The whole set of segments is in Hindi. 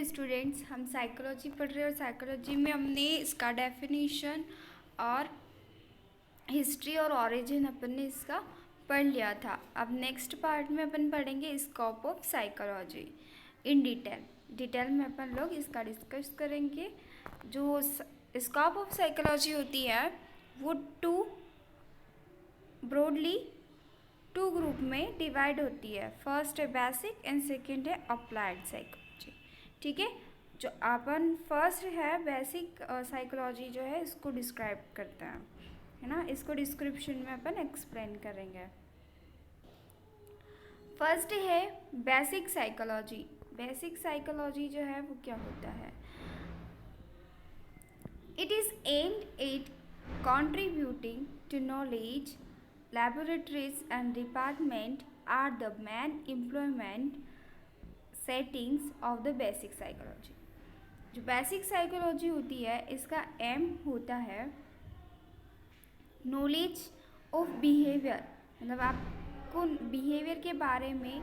स्टूडेंट्स, हम साइकोलॉजी पढ़ रहे हैं और साइकोलॉजी में हमने इसका डेफिनेशन और हिस्ट्री और ओरिजिन अपन ने इसका पढ़ लिया था। अब नेक्स्ट पार्ट में अपन पढ़ेंगे scope of psychology in detail में अपन लोग इसका डिस्कस करेंगे। जो स्कोप ऑफ साइकोलॉजी होती है वो ब्रॉडली टू ग्रुप में डिवाइड होती है। फर्स्ट है बेसिक एंड सेकंड है अप्लाइड साइकोलॉजी। ठीक है, जो अपन फर्स्ट है बेसिक साइकोलॉजी जो है इसको डिस्क्राइब करते हैं, है ना। इसको डिस्क्रिप्शन में अपन एक्सप्लेन करेंगे। फर्स्ट है बेसिक साइकोलॉजी। बेसिक साइकोलॉजी जो है वो क्या होता है? It is aimed at contributing to knowledge. Laboratories and department are the main employment settings of the basic psychology. जो बेसिक साइकोलॉजी होती है इसका एम होता है नॉलेज ऑफ बिहेवियर, मतलब आपको बिहेवियर के बारे में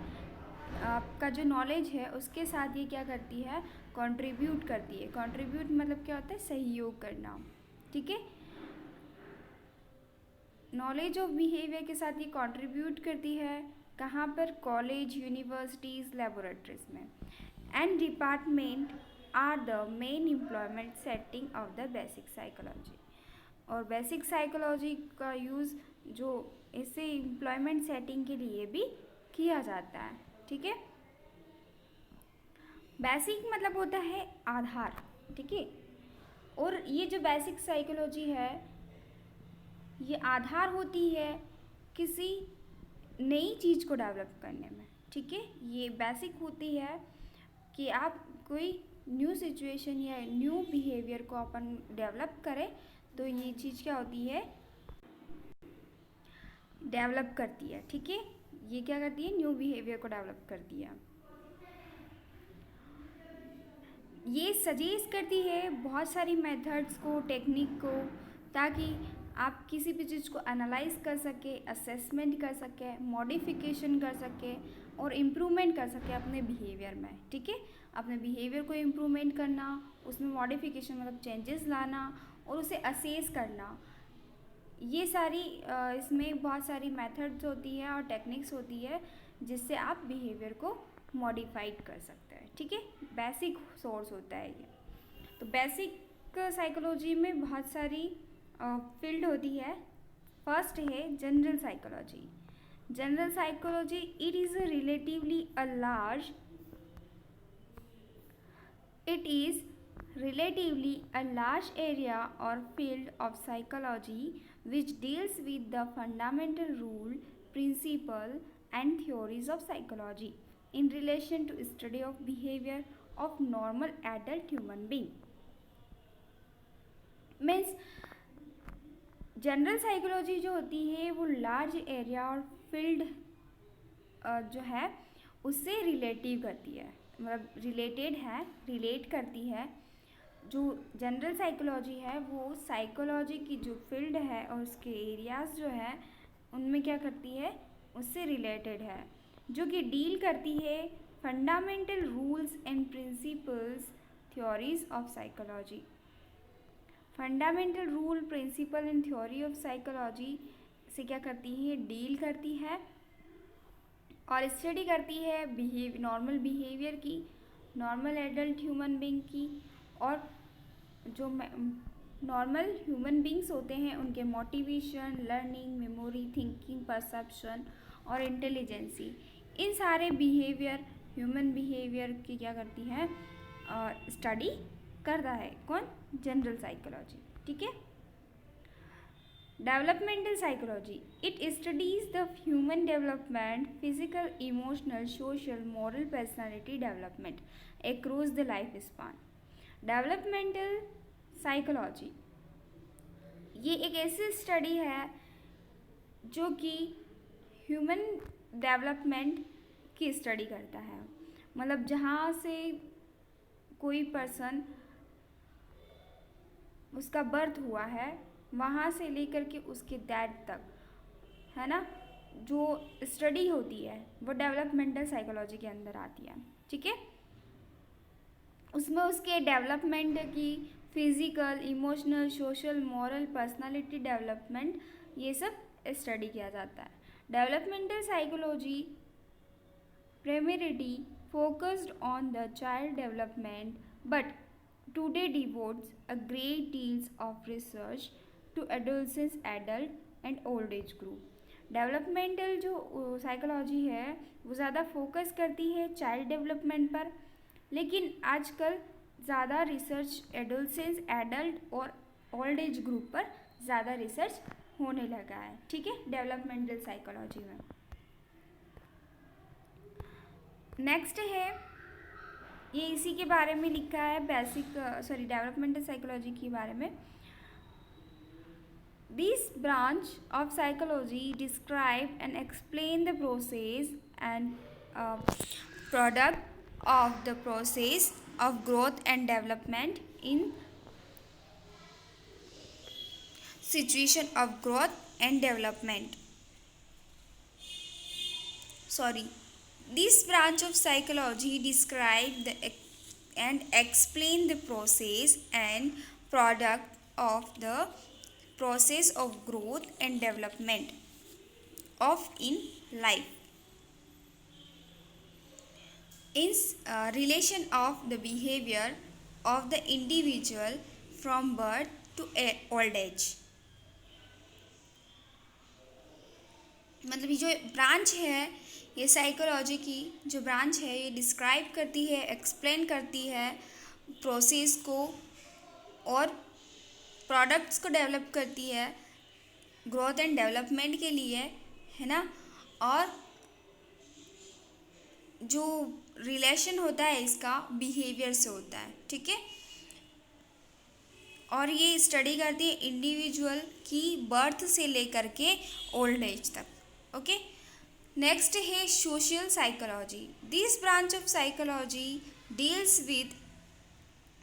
आपका जो नॉलेज है उसके साथ ये क्या करती है, कंट्रीब्यूट करती है। कंट्रीब्यूट मतलब क्या होता है, सहयोग करना। ठीक है, नॉलेज ऑफ बिहेवियर के साथ ये कंट्रीब्यूट करती है। कहाँ पर? कॉलेज, यूनिवर्सिटीज़, लेबोरेटरीज में। And department are the main employment setting of the basic psychology. और बेसिक साइकोलॉजी का यूज़ जो इससे एम्प्लॉयमेंट सेटिंग के लिए भी किया जाता है। ठीक है, बेसिक मतलब होता है आधार। ठीक है, और ये जो बेसिक साइकोलॉजी है ये आधार होती है किसी नई चीज़ को डेवलप करने में। ठीक है, ये बेसिक होती है कि आप कोई न्यू सिचुएशन या न्यू बिहेवियर को अपन डेवलप करें तो ये चीज़ क्या होती है, डेवलप करती है। ठीक है, ये क्या करती है, न्यू बिहेवियर को डेवलप करती है। ये सजेस्ट करती है बहुत सारी मेथड्स को, टेक्निक को, ताकि आप किसी भी चीज़ को एनालाइज कर सके, असेसमेंट कर सके, मॉडिफिकेशन कर सके और इम्प्रूवमेंट कर सके अपने बिहेवियर में। ठीक है, अपने बिहेवियर को इम्प्रूवमेंट करना, उसमें मॉडिफिकेशन मतलब चेंजेस लाना और उसे असेस करना, ये सारी इसमें बहुत सारी मेथड्स होती है और टेक्निक्स होती है जिससे आप बिहेवियर को मॉडिफाइड कर सकते हैं। ठीक है, बेसिक सोर्स होता है ये। तो बेसिक साइकोलॉजी में बहुत सारी फील्ड होती है। फर्स्ट है general psychology. General psychology it is relatively a large area or field of psychology which deals with the fundamental rule, principle and theories of psychology in relation to study of behavior of normal adult human being. Means general psychology जो होती है वो लार्ज एरिया और फील्ड जो है उससे रिलेटिव करती है, मतलब रिलेटेड है, रिलेट करती है। जो जनरल साइकोलॉजी है वो साइकोलॉजी की जो फील्ड है और उसके एरियाज़ जो है उनमें क्या करती है, उससे रिलेटेड है, जो कि डील करती है fundamental rules and principles, theories of psychology. Fundamental rule, principle and theory of psychology से क्या करती है, डील करती है और स्टडी करती है नॉर्मल बिहेवियर की, नॉर्मल एडल्ट ह्यूमन बीइंग की, और जो नॉर्मल ह्यूमन बीइंग्स होते हैं उनके motivation, learning, memory, thinking, perception और इंटेलिजेंसी, इन सारे बिहेवियर, ह्यूमन बिहेवियर की क्या करती है, स्टडी करता है। कौन? General psychology. ठीक है, developmental psychology it studies the human development, physical, emotional, social, moral, personality development across the life span. Developmental psychology ये एक ऐसी स्टडी है जो कि ह्यूमन डेवलपमेंट की स्टडी करता है, मतलब जहाँ से कोई पर्सन उसका बर्थ हुआ है वहाँ से लेकर के उसके डेथ तक, है ना, जो स्टडी होती है वो डेवलपमेंटल साइकोलॉजी के अंदर आती है। ठीक है, उसमें उसके डेवलपमेंट की physical, emotional, social, moral, personality development, ये सब स्टडी किया जाता है. Developmental psychology primarily focused on the child development, but today devotes a great deal of research to adolescents, adult and old age group. Developmental जो साइकोलॉजी है वो ज़्यादा फोकस करती है चाइल्ड डेवलपमेंट पर, लेकिन आजकल ज़्यादा रिसर्च एडोलसेंस, एडल्ट और ओल्ड एज ग्रुप पर ज़्यादा रिसर्च होने लगा है. ठीक है, डेवलपमेंटल साइकोलॉजी में. नेक्स्ट है, ये इसी के बारे में लिखा है, डेवलपमेंटल साइकोलॉजी के बारे में. This branch of psychology describe and explain the process and product of the process of growth and development in situation of growth and development. This branch of psychology describe and explain the process and product of the process of growth and development of in life in relation of the behavior of the individual from birth to old age. मतलब ये जो ब्रांच है, ये साइकोलॉजी की जो ब्रांच है, ये डिस्क्राइब करती है, एक्सप्लेन करती है प्रोसेस को और प्रोडक्ट्स को डेवलप करती है ग्रोथ एंड डेवलपमेंट के लिए, है ना. और जो रिलेशन होता है इसका बिहेवियर से होता है. ठीक है, और ये स्टडी करती है इंडिविजुअल की बर्थ से लेकर के ओल्ड एज तक. ओके, नेक्स्ट है social psychology. This branch of psychology deals with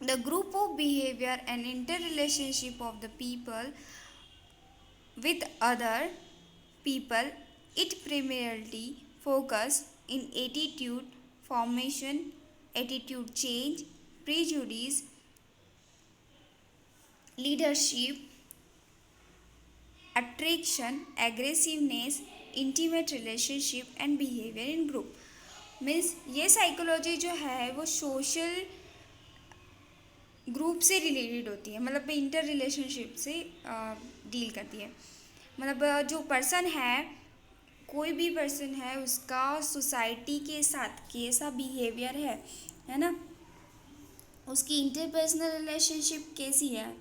the group of behaviour and inter relationship of the people with other people. It primarily focus in attitude formation, attitude change, prejudice, leadership, attraction, aggressiveness, intimate relationship and behavior in group. Means ये साइकोलॉजी जो है वो सोशल ग्रुप से रिलेटेड होती है, मतलब इंटर रिलेशनशिप से डील करती है. मतलब जो पर्सन है, कोई भी पर्सन है, उसका सोसाइटी के साथ कैसा बिहेवियर है ना, उसकी इंटरपर्सनल रिलेशनशिप कैसी है,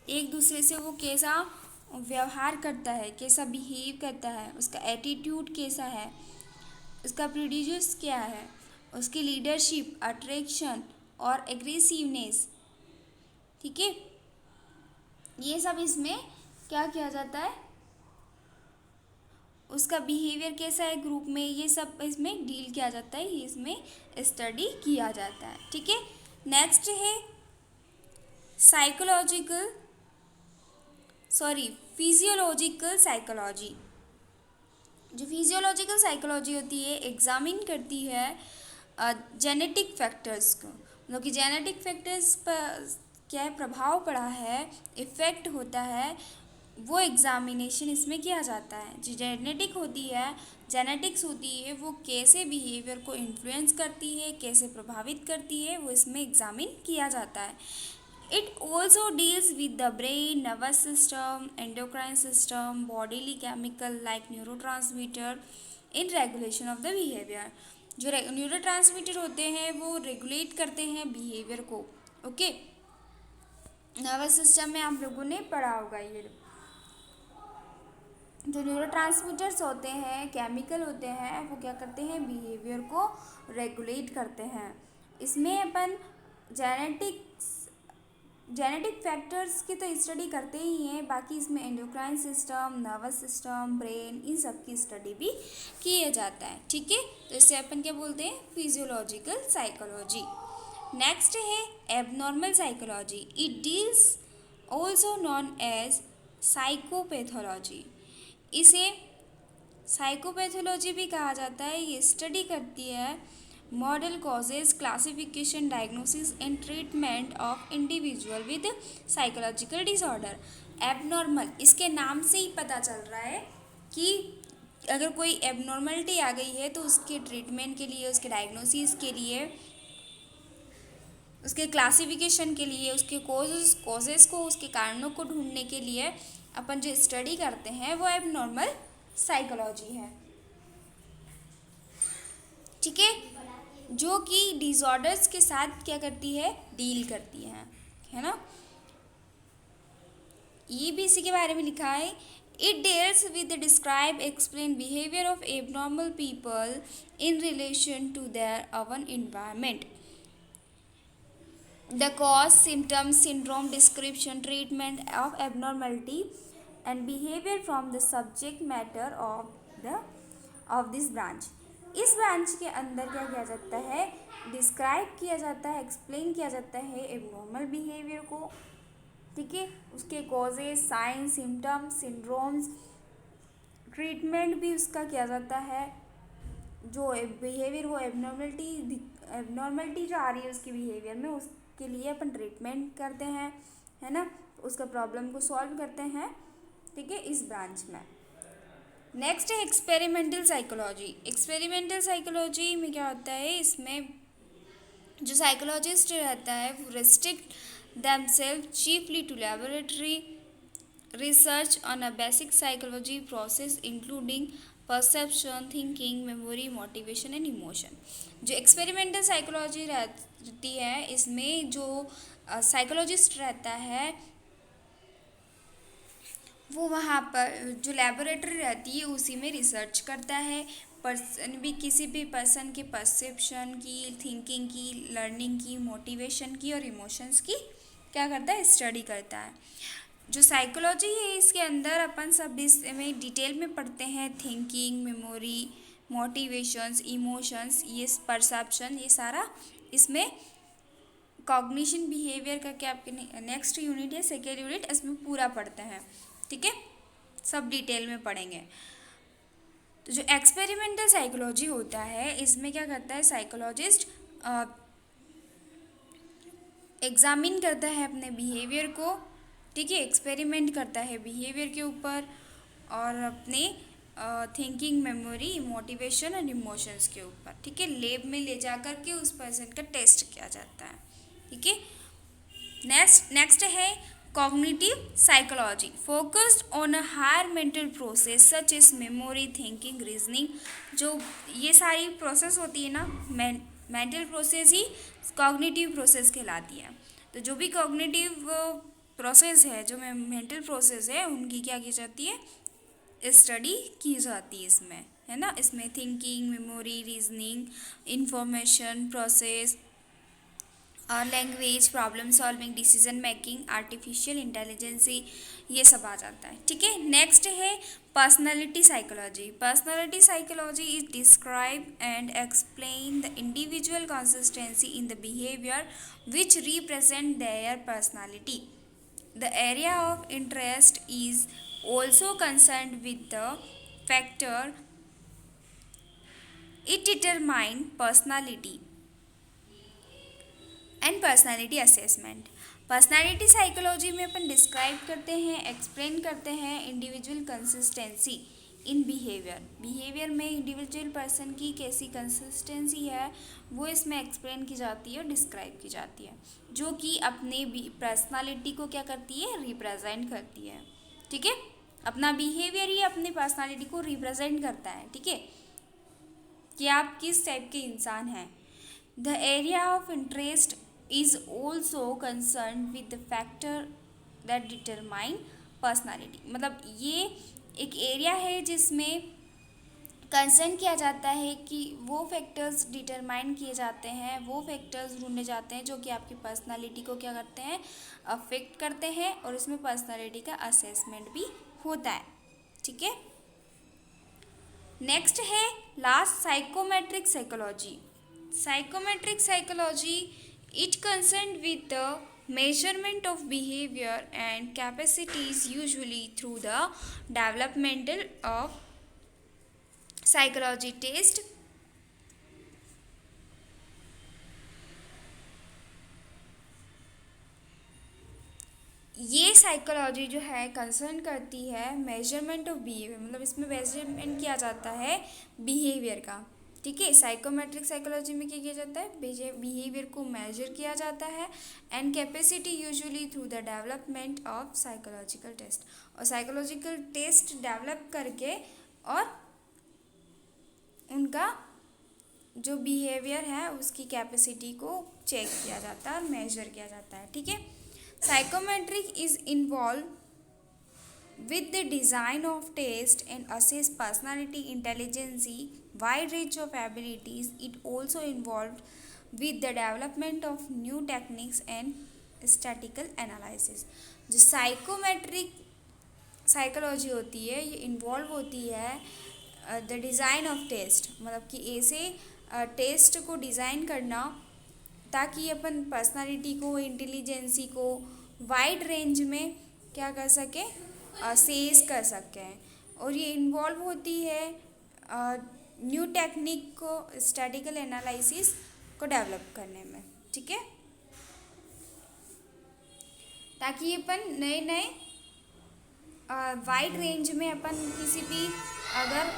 एक दूसरे से वो कैसा व्यवहार करता है, कैसा बिहेव करता है, उसका एटीट्यूड कैसा है, उसका प्रेजुडिस क्या है, उसकी लीडरशिप, अट्रैक्शन और एग्रेसिवनेस. ठीक है, ये सब इसमें क्या किया जाता है, उसका बिहेवियर कैसा है ग्रुप में, ये सब इसमें डील किया जाता है, ये इसमें स्टडी किया जाता है. ठीक है, नेक्स्ट है फिजियोलॉजिकल साइकोलॉजी. जो फिजियोलॉजिकल साइकोलॉजी होती है, एग्जामिन करती है जेनेटिक फैक्टर्स को, मतलब कि जेनेटिक फैक्टर्स पर क्या प्रभाव पड़ा है, इफ़ेक्ट होता है, वो एग्जामिनेशन इसमें किया जाता है. जो जेनेटिक्स होती है वो कैसे बिहेवियर को इन्फ्लुएंस करती है, कैसे प्रभावित करती है, वो इसमें एग्जामिन किया जाता है. It also deals with the brain, nervous system, endocrine system, bodily chemical like neurotransmitter in regulation of the behaviour. जो न्यूरोट्रांसमीटर होते हैं वो रेगुलेट करते हैं बिहेवियर को. ओके, नर्वस सिस्टम में आप लोगों ने पढ़ा होगा, ये जो न्यूरोट्रांसमीटर्स होते हैं, केमिकल होते हैं, वो क्या करते हैं, बिहेवियर को रेगुलेट करते हैं. इसमें अपन जेनेटिक फैक्टर्स की तो स्टडी करते ही हैं, बाकी इसमें endocrine system, nervous system, brain, इन सब की स्टडी भी किया जाता है. ठीक है, तो इसे अपन क्या बोलते हैं, फिजियोलॉजिकल साइकोलॉजी. नेक्स्ट है abnormal psychology. It deals also known as psychopathology. इसे साइकोपैथोलॉजी भी कहा जाता है. ये स्टडी करती है model causes, classification, diagnosis and treatment of individual with psychological disorder. Abnormal, इसके नाम से ही पता चल रहा है कि अगर कोई एबनॉर्मलिटी आ गई है तो उसके ट्रीटमेंट के लिए, उसके डायग्नोसिस के लिए, उसके क्लासिफिकेशन के लिए, उसके कॉजेज़ को, उसके कारणों को ढूंढने के लिए अपन जो स्टडी करते हैं वो एबनॉर्मल साइकोलॉजी है। ठीक है, जो कि डिसऑर्डर्स के साथ क्या करती है, डील करती है ना। ये भी इसी के बारे में लिखा है। It deals with describe explain behaviour of abnormal people in relation to their own environment. The cause, symptoms, syndrome, description, treatment of abnormality and behavior from the subject matter of this branch. इस ब्रांच के अंदर क्या किया जाता है, डिस्क्राइब किया जाता है, एक्सप्लेन किया जाता है एबनॉर्मल बिहेवियर को। ठीक है, उसके causes, science, symptoms, syndromes, treatment भी उसका किया जाता है। जो बिहेवियर वो एबनॉर्मलिटी जो आ रही है उसके बिहेवियर में, उसके लिए अपन ट्रीटमेंट करते हैं, है ना, उसका प्रॉब्लम को सॉल्व करते हैं। ठीक है, इस ब्रांच में। नेक्स्ट है एक्सपेरिमेंटल साइकोलॉजी। एक्सपेरिमेंटल साइकोलॉजी में क्या होता है, इसमें जो साइकोलॉजिस्ट रहता है वो restrict themselves chiefly to laboratory research on a basic psychology process including perception, thinking, memory, motivation and emotion. जो एक्सपेरिमेंटल साइकोलॉजी रहती है, इसमें जो साइकोलॉजिस्ट रहता है वो वहाँ पर जो लेबोरेटरी रहती है उसी में रिसर्च करता है। पर्सन भी, किसी भी पर्सन के परसेप्शन की, थिंकिंग की, लर्निंग की, मोटिवेशन की और इमोशंस की क्या करता है, स्टडी करता है। जो साइकोलॉजी है इसके अंदर अपन सब इसमें डिटेल में पढ़ते हैं। थिंकिंग, मेमोरी, मोटिवेशंस, इमोशंस, ये परसेप्शन, ये सारा इसमें कॉग्निशन, बिहेवियर का क्या आपके नेक्स्ट यूनिट है, सेकेंड यूनिट, इसमें पूरा पढ़ते हैं। ठीक है, सब डिटेल में पढ़ेंगे। तो जो एक्सपेरिमेंटल साइकोलॉजी होता है इसमें क्या करता है, साइकोलॉजिस्ट एग्जामिन करता है अपने बिहेवियर को। ठीक है, एक्सपेरिमेंट करता है बिहेवियर के ऊपर और अपने थिंकिंग, मेमोरी, मोटिवेशन और इमोशंस के ऊपर। ठीक है, लैब में ले जा कर के उस पर्सन का टेस्ट किया जाता है। ठीक है, नेक्स्ट है cognitive psychology, focused on a higher mental process such as memory, thinking, reasoning. जो ये सारी प्रोसेस होती है ना, मेंटल प्रोसेस ही कॉग्निटिव प्रोसेस कहलाती है। तो जो भी कॉग्निटिव प्रोसेस है, जो मेंटल प्रोसेस है, उनकी क्या की जाती है, स्टडी की जाती है इसमें, है ना। इसमें thinking, memory, reasoning, information process और language, problem solving, decision making, artificial intelligence, ये सब आ जाता है। ठीक है, नेक्स्ट है personality psychology. Personality psychology is describe and explain the individual consistency in the behaviour which represent their personality. The area of interest is also concerned with the factor it determine personality and personality assessment. Personality psychology में अपन डिस्क्राइब करते हैं, एक्सप्लेन करते हैं इंडिविजुअल कंसिस्टेंसी इन बिहेवियर में इंडिविजुअल पर्सन की कैसी कंसिस्टेंसी है वो इसमें एक्सप्लेन की जाती है और डिस्क्राइब की जाती है, जो कि अपने पर्सनालिटी को क्या करती है, रिप्रेजेंट करती है। ठीक है, अपना बिहेवियर ही अपनी पर्सनालिटी को रिप्रेजेंट करता है। ठीक है, कि आप किस टाइप के इंसान हैं। The area of interest is also concern with the factor that determine personality. मतलब ये एक एरिया है जिसमें कंसर्न किया जाता है कि वो फैक्टर्स डिटरमाइन किए जाते हैं, वो फैक्टर्स ढूंढे जाते हैं जो कि आपकी पर्सनालिटी को क्या करते हैं, अफेक्ट करते हैं, और इसमें पर्सनालिटी का असेसमेंट भी होता है। ठीक है, नेक्स्ट है last psychometric psychology. Psychometric psychology it concern with the measurement of behavior and capacities usually through the developmental of psychology test ये साइकोलॉजी जो है कंसर्न करती है मेजरमेंट ऑफ बिहेवियर, मतलब इसमें मेजरमेंट किया जाता है बिहेवियर का। ठीक है, साइकोमेट्रिक साइकोलॉजी में क्या किया जाता है, बिहेवियर को मेजर किया जाता है and capacity usually through the development of psychological test, और साइकोलॉजिकल टेस्ट डेवलप करके और उनका जो बिहेवियर है उसकी कैपेसिटी को चेक किया जाता है और मेजर किया जाता है। ठीक है, psychometric is involve with the design of taste and assess personality intelligence wide range of abilities. It also involved with the development of new techniques and statistical analysis. जो साइकोमेट्रिक साइकोलॉजी होती है ये इन्वॉल्व होती है द डिज़ाइन ऑफ टेस्ट, मतलब कि ऐसे टेस्ट को डिज़ाइन करना ताकि अपन पर्सनालिटी को, इंटेलिजेंसी को वाइड रेंज में क्या कर सके, सेस कर सकें। और ये इन्वॉल्व होती है न्यू टेक्निक को, स्टैटिकल एनालिसिस को डेवलप करने में। ठीक है, ताकि अपन नए नए वाइड रेंज में अपन किसी भी अगर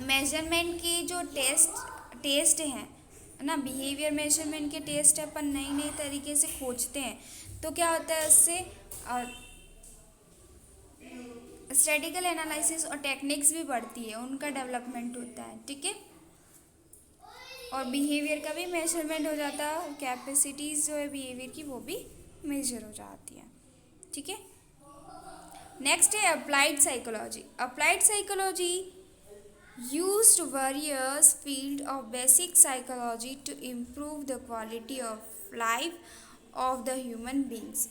मेजरमेंट के जो टेस्ट हैं ना, बिहेवियर मेजरमेंट के टेस्ट अपन नए नए तरीके से खोजते हैं तो क्या होता है, उससे स्टैटिकल एनालिसिस और टेक्निक्स भी बढ़ती है, उनका डेवलपमेंट होता है। ठीक है, और बिहेवियर का भी मेजरमेंट हो जाता है और कैपेसिटीज़ जो है बिहेवियर की वो भी मेजर हो जाती है। ठीक है, नेक्स्ट है applied psychology. Applied psychology used various field of basic psychology to improve the quality of life of the human beings.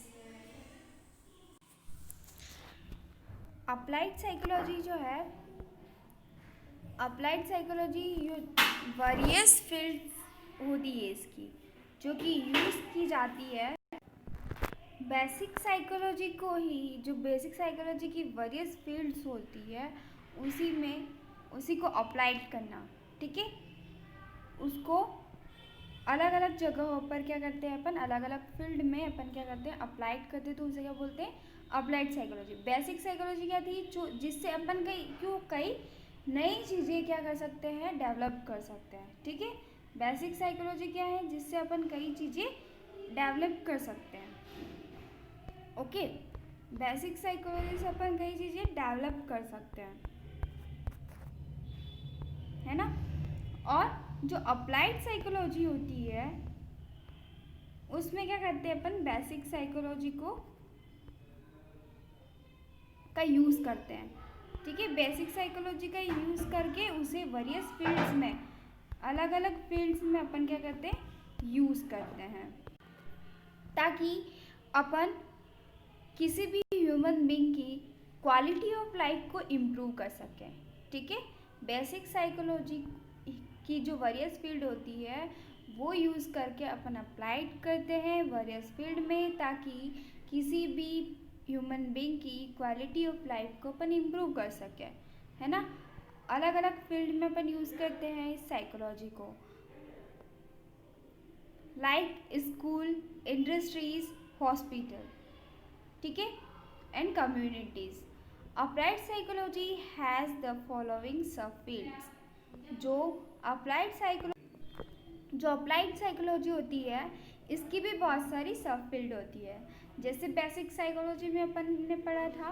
Applied psychology जो है, अप्लाइड साइकोलॉजी वेरियस फील्ड होती है इसकी जो कि यूज़ की जाती है बेसिक साइकोलॉजी को ही, जो बेसिक साइकोलॉजी की वेरियस फील्ड्स होती है उसी को अप्लाइड करना। ठीक है, उसको अलग अलग जगहों पर क्या करते हैं अपन, अलग अलग फील्ड में अपन क्या करते हैं, अप्लाइड करते हैं, तो उसे क्या बोलते हैं, अप्लाइड साइकोलॉजी। बेसिक साइकोलॉजी क्या थी, जो जिससे अपन कई नई चीज़ें क्या कर सकते हैं, डेवलप कर सकते हैं। ठीक है, बेसिक साइकोलॉजी क्या है, जिससे अपन कई चीज़ें डेवलप कर सकते हैं। ओके, बेसिक साइकोलॉजी से अपन कई चीज़ें डेवलप कर सकते हैं, है ना। और जो अप्लाइड साइकोलॉजी होती है उसमें क्या करते हैं अपन, बेसिक साइकोलॉजी का यूज़ करते हैं। ठीक है, बेसिक साइकोलॉजी का यूज़ करके उसे वेरियस फील्ड्स में, अलग अलग फील्ड्स में अपन क्या करते हैं, यूज़ करते हैं, ताकि अपन किसी भी ह्यूमन बीइंग की क्वालिटी ऑफ लाइफ को इम्प्रूव कर सकें। ठीक है, बेसिक साइकोलॉजी की जो वेरियस फील्ड होती है वो यूज़ करके अपन अप्लाइड करते हैं वेरियस फील्ड में, ताकि किसी भी ह्यूमन बीइंग की क्वालिटी ऑफ लाइफ को अपन इम्प्रूव कर सकें, है ना। अलग अलग फील्ड में अपन यूज़ करते हैं इस साइकोलॉजी को, लाइक स्कूल, इंडस्ट्रीज, हॉस्पिटल। ठीक है, and communities. Applied psychology has the following सब फील्ड्स। जो अप्लाइड साइकोलॉजी होती है इसकी भी बहुत सारी सब फील्ड होती है। जैसे बेसिक साइकोलॉजी में अपन ने पढ़ा था,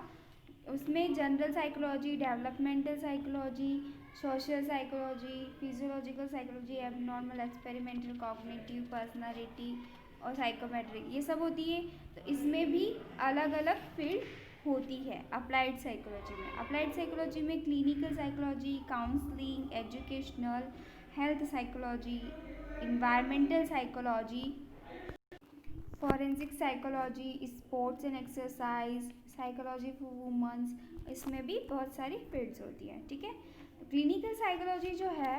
उसमें general psychology, developmental psychology, social psychology, physiological psychology, abnormal, experimental, cognitive, personality और साइकोमेट्रिक, ये सब होती है। तो इसमें भी अलग अलग फील्ड होती है अप्लाइड साइकोलॉजी में। अप्लाइड साइकोलॉजी में clinical psychology, counselling, educational, health psychology, environmental psychology, forensic psychology, sports and exercise, psychology for womens, इसमें भी बहुत सारी फील्ड्स होती हैं। ठीक है, तो क्लिनिकल साइकोलॉजी जो है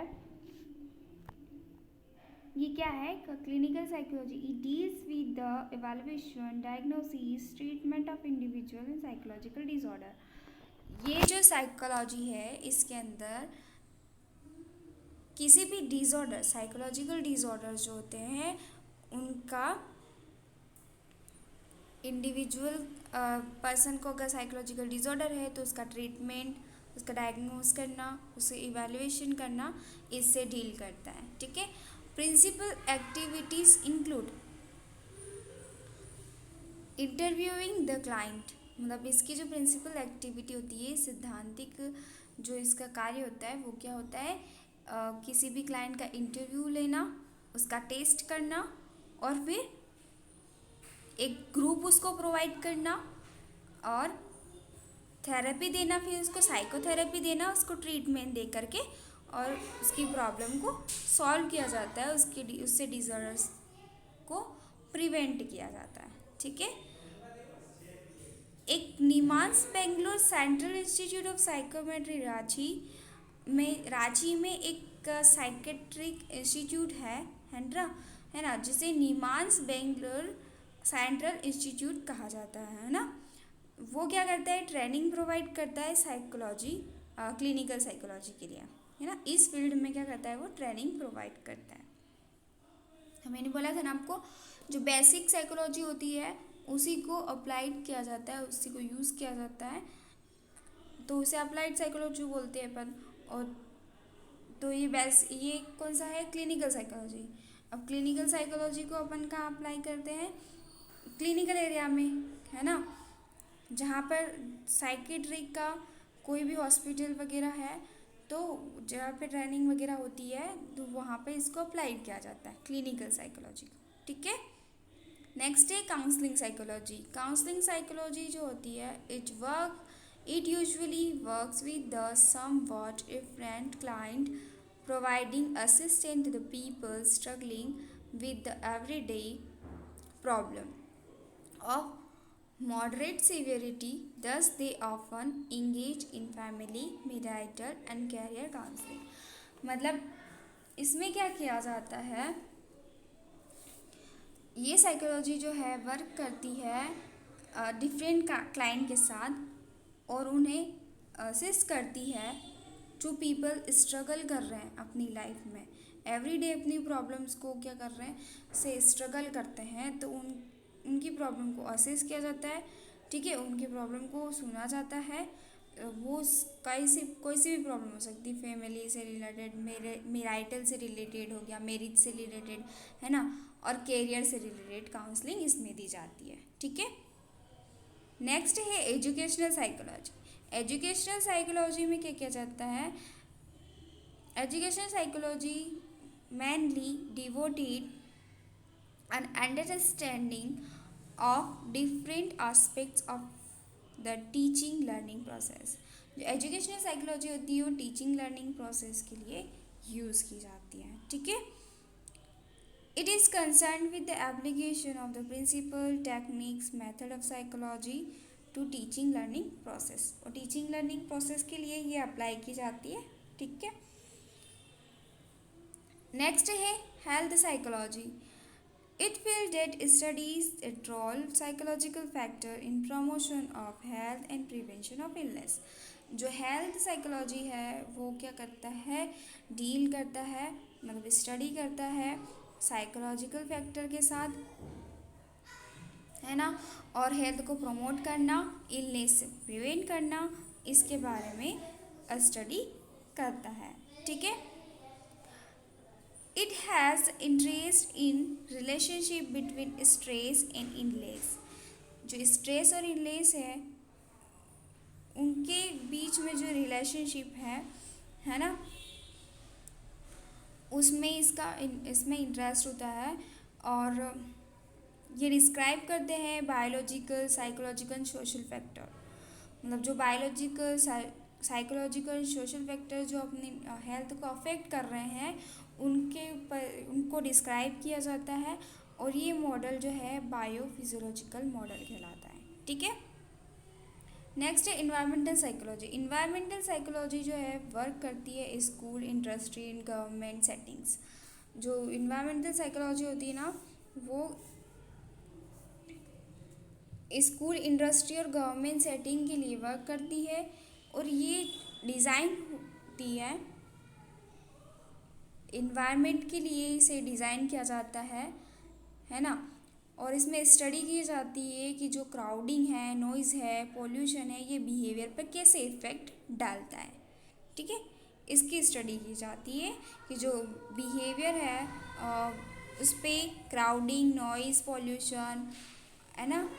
ये क्या है, clinical psychology it deals with the evaluation, diagnosis, treatment of individual and psychological disorder. ये जो साइकोलॉजी है इसके अंदर किसी भी डिसऑर्डर, साइकोलॉजिकल डिसऑर्डर जो होते हैं उनका इंडिविजुअल पर्सन को अगर साइकोलॉजिकल डिसऑर्डर है तो उसका ट्रीटमेंट, उसका डायग्नोस करना, उसे इवैल्यूएशन करना, इससे डील करता है। ठीक है। Principal activities include interviewing the client, मतलब इसकी जो प्रिंसिपल एक्टिविटी होती है, सिद्धांतिक जो इसका कार्य होता है वो क्या होता है, किसी भी क्लाइंट का इंटरव्यू लेना, उसका टेस्ट करना, और फिर एक ग्रुप उसको प्रोवाइड करना, और थेरेपी देना, फिर उसको साइकोथेरेपी देना, उसको ट्रीटमेंट दे करके, और उसकी प्रॉब्लम को सॉल्व किया जाता है, उससे डिसऑर्डर्स को प्रिवेंट किया जाता है। ठीक है। एक NIMHANS Bangalore central institute of psychometry Ranchi में एक साइकेट्रिक इंस्टीट्यूट है ना, जिसे निमांस बेंगलोर सेंट्रल इंस्टीट्यूट कहा जाता है ना। वो क्या करता है, ट्रेनिंग प्रोवाइड करता है साइकोलॉजी, क्लिनिकल साइकोलॉजी के लिए, है ना। इस फील्ड में क्या करता है, वो ट्रेनिंग प्रोवाइड करता है। मैंने बोला था ना आपको, जो बेसिक साइकोलॉजी होती है उसी को अप्लाइड किया जाता है, उसी को यूज़ किया जाता है, तो उसे अप्लाइड साइकोलॉजी बोलते हैं अपन। और तो ये कौन सा है, क्लिनिकल साइकोलॉजी। अब क्लिनिकल साइकोलॉजी को अपन कहाँ अप्लाई करते हैं, क्लिनिकल एरिया में, है ना, जहाँ पर साइकेट्रिक का कोई भी हॉस्पिटल वगैरह है, तो जहाँ पे ट्रेनिंग वगैरह होती है तो वहाँ पे इसको अप्लाई किया जाता है, क्लिनिकल साइकोलॉजी। ठीक है। नेक्स्ट है काउंसलिंग साइकोलॉजी। काउंसलिंग साइकोलॉजी जो होती है, it usually works with the somewhat different client, providing assistance to the people struggling with the everyday problem of moderate severity, thus they often engage in family, marital and career counseling। मतलब इसमें क्या किया जाता है, ये साइकोलॉजी जो है वर्क करती है डिफरेंट क्लाइंट के साथ, और उन्हें असिस्ट करती है जो पीपल स्ट्रगल कर रहे हैं अपनी लाइफ में, एवरीडे अपनी प्रॉब्लम्स को क्या कर रहे हैं, से स्ट्रगल करते हैं, तो उनकी प्रॉब्लम को असेस किया जाता है। ठीक है। उनकी प्रॉब्लम को सुना जाता है, वो कोई सी भी प्रॉब्लम हो सकती है, फैमिली से रिलेटेड, मेराइटल से रिलेटेड हो गया, मैरिज से रिलेटेड, है ना, और कैरियर से रिलेटेड काउंसलिंग इसमें दी जाती है। ठीक है। नेक्स्ट है एजुकेशनल साइकोलॉजी। एजुकेशनल साइकोलॉजी में क्या किया जाता है, educational psychology mainly devoted an understanding of different aspects of the teaching learning process। जो एजुकेशनल साइकोलॉजी होती है वो टीचिंग लर्निंग प्रोसेस के लिए यूज़ की जाती है। ठीक है। It is concern with the application of the principle techniques method of psychology to teaching learning process, और टीचिंग लर्निंग प्रोसेस के लिए ये अप्लाई की जाती है। ठीक है। नेक्स्ट है health psychology. It field that studies the role psychological factor in promotion of health and prevention of illness। जो हेल्थ साइकोलॉजी है वो क्या करता है, डील करता है, मतलब स्टडी करता है साइकोलॉजिकल फैक्टर के साथ, है ना, और हेल्थ को प्रमोट करना, इलनेस से प्रिवेंट करना, इसके बारे में स्टडी करता है। ठीक है। It has interest in relationship between stress and illness। जो स्ट्रेस और इलनेस है उनके बीच में जो रिलेशनशिप है ना, उसमें इसमें इंटरेस्ट होता है, और ये डिस्क्राइब करते हैं बायोलॉजिकल, साइकोलॉजिकल, सोशल फैक्टर। मतलब जो बायोलॉजिकल, साइकोलॉजिकल, सोशल फैक्टर जो अपनी हेल्थ को अफेक्ट कर रहे हैं उनके ऊपर उनको डिस्क्राइब किया जाता है, और ये मॉडल जो है बायोफिजियोलॉजिकल मॉडल कहलाता है। ठीक है। नेक्स्ट है इन्वायरमेंटल साइकोलॉजी। इन्वायरमेंटल साइकोलॉजी जो है वर्क करती है school, industry and government settings. जो इन्वायरमेंटल साइकोलॉजी होती है ना, वो स्कूल, इंडस्ट्री और गवर्नमेंट सेटिंग के लिए वर्क करती है, और ये डिज़ाइन होती है इन्वायरमेंट के लिए, इसे डिज़ाइन किया जाता है ना, और इसमें स्टडी की जाती है कि जो क्राउडिंग है, नॉइज़ है, पोल्यूशन है, ये बिहेवियर पर कैसे इफ़ेक्ट डालता है। ठीक है, इसकी स्टडी की जाती है कि जो बिहेवियर है उस पर क्राउडिंग, नॉइज़, पोल्यूशन, है ना,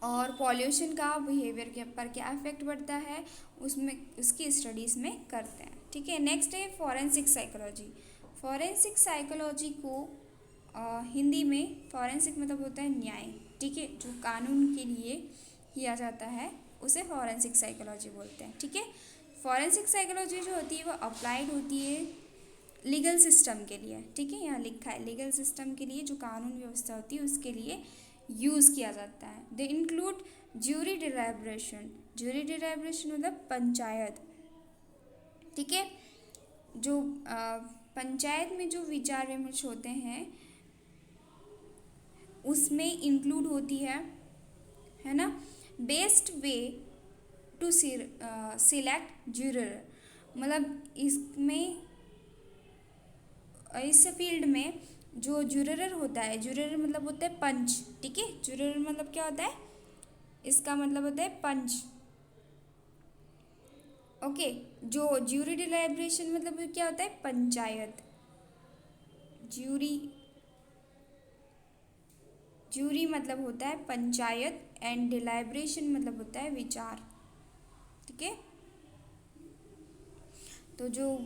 और पॉल्यूशन का बिहेवियर के पर क्या इफेक्ट पड़ता है, उसमें उसकी स्टडीज़ में करते हैं। ठीक है, नेक्स्ट है फॉरेंसिक साइकोलॉजी। फॉरेंसिक साइकोलॉजी को हिंदी में फॉरेंसिक मतलब होता है न्याय। ठीक है, जो कानून के लिए किया जाता है उसे फॉरेंसिक साइकोलॉजी बोलते हैं। ठीक है, फॉरेंसिक साइकोलॉजी जो होती है वो अप्लाइड होती है लीगल सिस्टम के लिए। ठीक है, यहाँ लिखा है लीगल सिस्टम के लिए, जो कानून व्यवस्था होती है उसके लिए यूज़ किया जाता है। They include jury deliberation. Jury deliberation मतलब पंचायत। ठीक है, जो पंचायत में जो विचार विमर्श होते हैं उसमें इंक्लूड होती है ना, बेस्ट वे टू सिलेक्ट ज्यूरर। मतलब इसमें इस फील्ड में जो ज्यूरर होता है, ज्यूरर मतलब होता है पंच। ठीक है, ज्यूरर मतलब क्या होता है, इसका मतलब होता है पंच। ओके, जो ज्यूरी डिलिब्रेशन मतलब क्या होता है, पंचायत। ज्यूरी ज्यूरी मतलब होता है पंचायत एंड डिलिब्रेशन मतलब होता है विचार। ठीक है, तो जो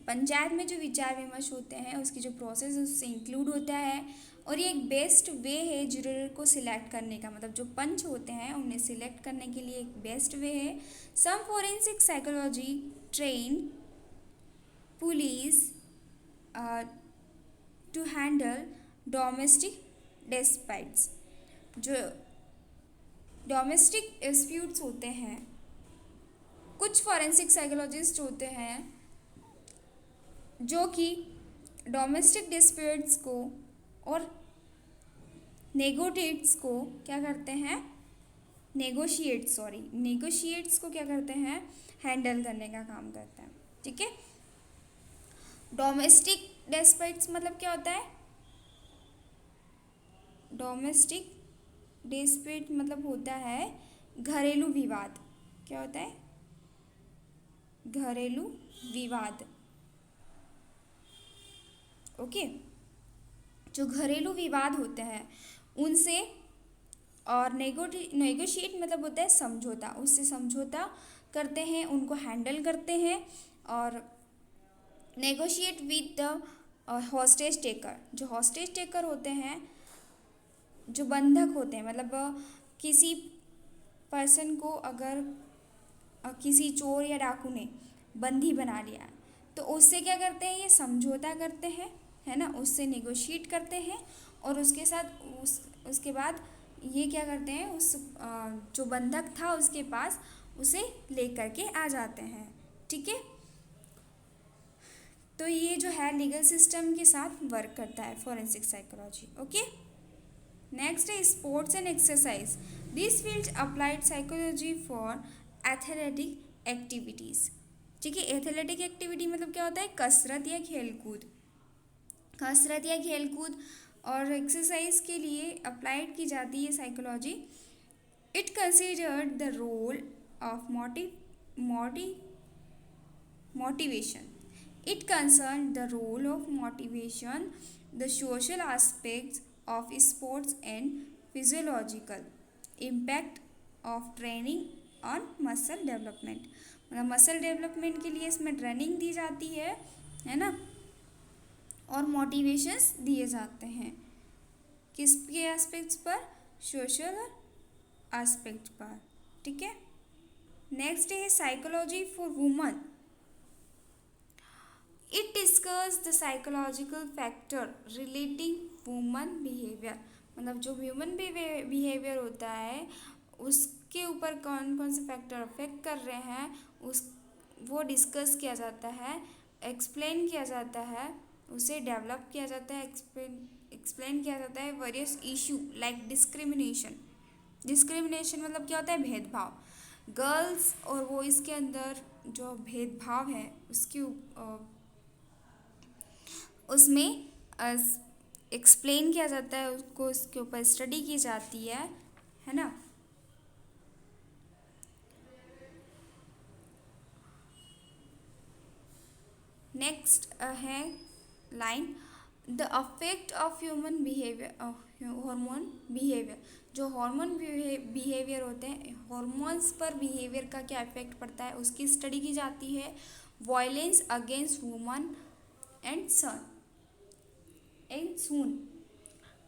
पंचायत में जो विचार विमर्श होते हैं उसकी जो प्रोसेस उससे इंक्लूड होता है, और ये एक बेस्ट वे है जुरर को सिलेक्ट करने का। मतलब जो पंच होते हैं उन्हें सिलेक्ट करने के लिए एक बेस्ट वे है। Some forensic psychology train police to handle domestic disputes. जो डोमेस्टिक डिस्प्यूट्स होते हैं, कुछ फॉरेंसिक साइकोलॉजिस्ट होते हैं जो कि डोमेस्टिक डिस्प्यूट्स को और नेगोटिएट्स को क्या करते हैं, नेगोशिएट्स को क्या करते हैं, हैंडल करने का काम करते हैं। ठीक है, डोमेस्टिक डिस्प्यूट्स मतलब क्या होता है, डोमेस्टिक डिस्प्यूट मतलब होता है घरेलू विवाद। क्या होता है, घरेलू विवाद। ओके, जो घरेलू विवाद होते हैं उनसे, और नेगोशिएट मतलब होता है समझौता, उससे समझौता करते हैं, उनको हैंडल करते हैं। और negotiate with the hostage taker. जो हॉस्टेज टेकर होते हैं, जो बंधक होते हैं, मतलब किसी पर्सन को अगर किसी चोर या डाकू ने बंदी बना लिया तो उससे क्या करते हैं, ये समझौता करते हैं, है ना, उससे नेगोशिएट करते हैं, और उसके साथ उसके बाद ये क्या करते हैं, उस जो बंधक था उसके पास उसे लेकर के आ जाते हैं। ठीक है, तो ये जो है लीगल सिस्टम के साथ वर्क करता है फॉरेंसिक साइकोलॉजी। ओके, नेक्स्ट है sports and exercise. This field applied psychology for athletic activities. ठीक है, एथलेटिक एक्टिविटी मतलब क्या होता है, कसरत या खेलकूद। कसरत या खेलकूद और एक्सरसाइज के लिए अप्लाइड की जाती है psychology. It considered the role of motivation. It concerned the role of motivation, the social aspects of sports and physiological impact of training on muscle development. मतलब मसल डेवलपमेंट के लिए इसमें ट्रेनिंग दी जाती है ना, और मोटिवेशंस दिए जाते हैं किसके एस्पेक्ट्स पर, सोशल एस्पेक्ट पर। ठीक है, नेक्स्ट है psychology for woman. It discuss the psychological factor relating woman behaviour. मतलब जो ह्यूमन बिहेवियर होता है उसके ऊपर कौन कौन से फैक्टर अफेक्ट कर रहे हैं उस वो डिस्कस किया जाता है, एक्सप्लेन किया जाता है, उसे डेवलप किया जाता है, एक्सप्लेन किया जाता है। वेरियस इशू लाइक डिस्क्रिमिनेशन मतलब क्या होता है, भेदभाव। गर्ल्स और बॉयज़ के अंदर जो भेदभाव है उसमें एक्सप्लेन किया जाता है, उसको उसके ऊपर स्टडी की जाती है ना। नेक्स्ट है line, the affect of human behaviour, hormone behaviour. जो हार्मोन बिहेवियर होते हैं, हॉर्मोन्स पर बिहेवियर का क्या इफेक्ट पड़ता है उसकी स्टडी की जाती है। Violence against woman and son and soon,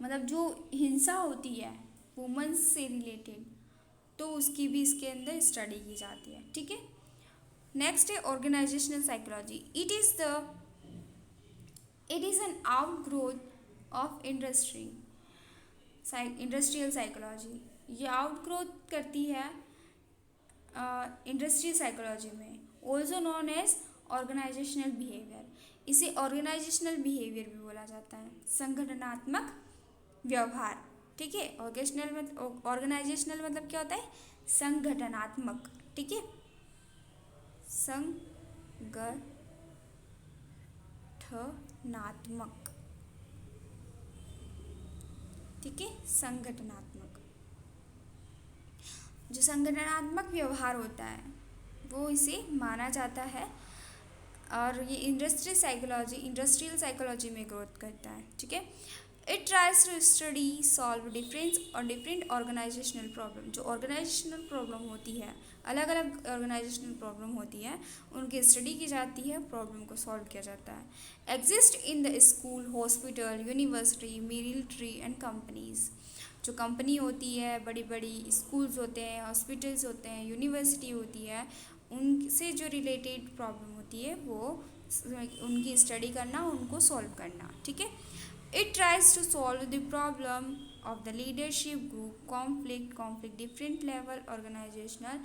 मतलब जो हिंसा होती है वुमेन्स से रिलेटेड, तो उसकी भी इसके अंदर स्टडी की जाती है। ठीक है। नेक्स्ट है organisational psychology. It is an outgrowth of industrial psychology. ये आउटग्रोथ करती है इंडस्ट्रियल साइकोलॉजी में, also known as organisational behaviour. इसे ऑर्गेनाइजेशनल बिहेवियर भी बोला जाता है, संगठनात्मक व्यवहार। ठीक है। ऑर्गेनाइजेशनल मतलब क्या होता है, संगठनात्मक। ठीक है, संगठनात्मक। ठीक है, संगठनात्मक। जो संगठनात्मक व्यवहार होता है वो इसे माना जाता है, और ये इंडस्ट्रियल साइकोलॉजी में ग्रोथ करता है। ठीक है। It tries to study solve different organisational problem. जो ऑर्गेनाइजेशनल प्रॉब्लम होती है, अलग अलग ऑर्गेनाइजेशनल प्रॉब्लम होती है, उनकी स्टडी की जाती है, प्रॉब्लम को सॉल्व किया जाता है। Exist in the school, hospital, university, military and companies. जो कंपनी होती है, बड़ी बड़ी स्कूल्स होते हैं, हॉस्पिटल्स होते हैं, यूनिवर्सिटी होती है, उनसे जो रिलेटेड प्रॉब्लम होती है वो उनकी स्टडी करना, उनको सॉल्व करना। ठीक है। It tries to solve the problem of the leadership group, conflict different level, organisational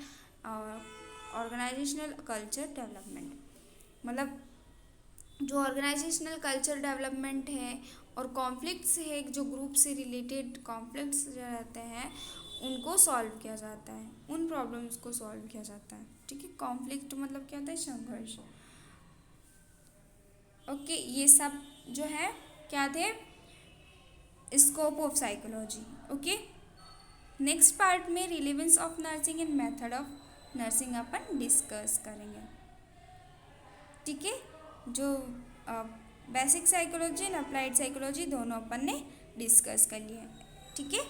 culture development. मतलब जो ऑर्गेनाइजेशनल कल्चर डेवलपमेंट है और कॉन्फ्लिक्ट्स है, जो ग्रुप से रिलेटेड कॉन्फ्लिक्ट्स जो रहते हैं उनको सॉल्व किया जाता है, उन प्रॉब्लम्स को सॉल्व किया जाता है। ठीक है। कॉन्फ्लिक्ट मतलब क्या होता है, संघर्ष। ओके, ये सब जो है क्या थे, scope of psychology. Okay. Next part में relevance of nursing and method of nursing अपन डिस्कस करेंगे। ठीक है। जो basic psychology and applied psychology दोनों अपन ने डिस्कस कर लिया है। ठीक है।